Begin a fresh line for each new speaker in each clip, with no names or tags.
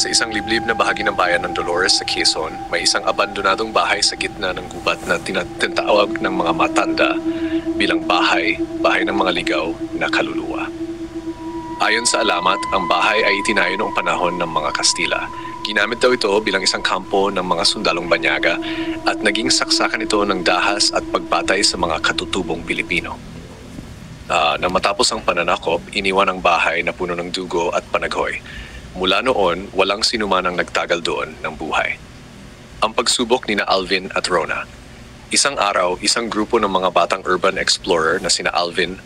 Sa isang liblib na bahagi ng bayan ng Dolores sa Quezon, may isang abandonadong bahay sa gitna ng gubat na tinatawag ng mga matanda bilang bahay ng mga ligaw na kaluluwa. Ayon sa alamat, ang bahay ay itinayo noong panahon ng mga Kastila. Ginamit daw ito bilang isang kampo ng mga sundalong banyaga at naging saksakan ito ng dahas at pagpatay sa mga katutubong Pilipino. Nang matapos ang pananakop, iniwan ang bahay na puno ng dugo at panaghoy. Mula noon, walang sinuman ang nagtagal doon ng buhay. Ang pagsubok ni na Alvin at Rona. Isang araw, isang grupo ng mga batang urban explorer na sina Alvin,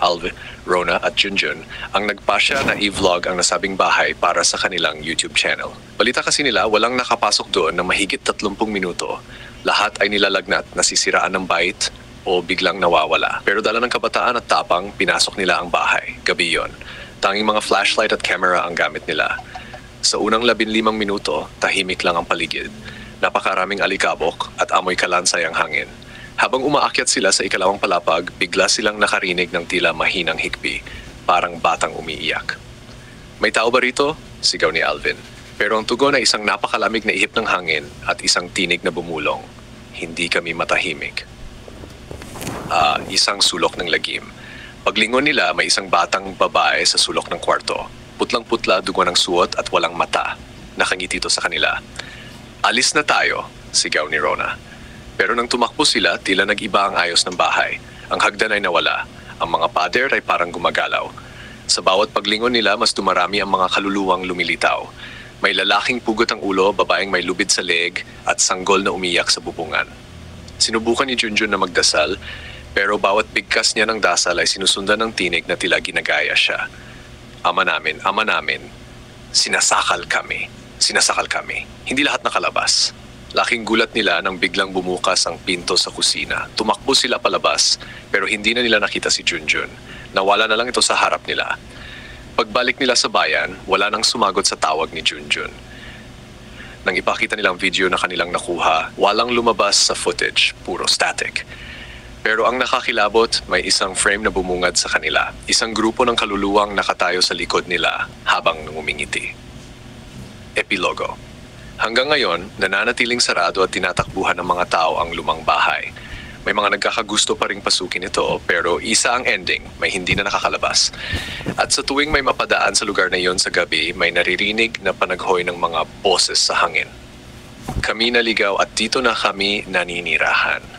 Rona at Junjun ang nagpasya na i-vlog ang nasabing bahay para sa kanilang YouTube channel. Balita kasi nila walang nakapasok doon na mahigit 30 minuto. Lahat ay nilalagnat, nasisiraan ng bite o biglang nawawala. Pero dala ng kabataan at tapang, pinasok nila ang bahay. Gabi yon. Tanging mga flashlight at camera ang gamit nila. Sa unang 15 minuto, tahimik lang ang paligid. Napakaraming alikabok at amoy kalansay ang hangin. Habang umaakyat sila sa ikalawang palapag, bigla silang nakarinig ng tila mahinang hikbi, parang batang umiiyak. "May tao ba rito?" sigaw ni Alvin. Pero ang tugon ay isang napakalamig na ihip ng hangin at isang tinig na bumulong. "Hindi kami matahimik." Isang sulok ng lagim. Paglingon nila, may isang batang babae sa sulok ng kwarto. Putlang-putla, dugo ng suot at walang mata. Nakangiti ito sa kanila. "Alis na tayo," sigaw ni Rona. Pero nang tumakbo sila, tila nag-iba ang ayos ng bahay. Ang hagdan ay nawala. Ang mga pader ay parang gumagalaw. Sa bawat paglingon nila, mas dumarami ang mga kaluluwang lumilitaw. May lalaking pugot ang ulo, babaeng may lubid sa leeg, at sanggol na umiyak sa bubungan. Sinubukan ni Junjun na magdasal, pero bawat bigkas niya ng dasal ay sinusundan ng tinig na tila ginagaya siya. Ama namin, sinasakal kami. Sinasakal kami. Hindi lahat nakalabas. Laking gulat nila nang biglang bumukas ang pinto sa kusina. Tumakbo sila palabas, pero hindi na nila nakita si Junjun. Nawala na lang ito sa harap nila. Pagbalik nila sa bayan, wala nang sumagot sa tawag ni Junjun. Nang ipakita nilang video na kanilang nakuha, walang lumabas sa footage, puro static. Pero ang nakakilabot, may isang frame na bumungad sa kanila. Isang grupo ng kaluluwang nakatayo sa likod nila habang ngumingiti. Epilogo. Hanggang ngayon, nananatiling sarado at tinatakbuhan ng mga tao ang lumang bahay. May mga nagkakagusto pa ring pasukin ito, pero isa ang ending, may hindi na nakakalabas. At sa tuwing may mapadaan sa lugar na iyon sa gabi, may naririnig na panaghoy ng mga boses sa hangin. "Kami naligaw at dito na kami naninirahan."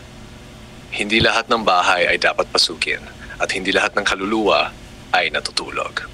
Hindi lahat ng bahay ay dapat pasukin, at hindi lahat ng kaluluwa ay natutulog.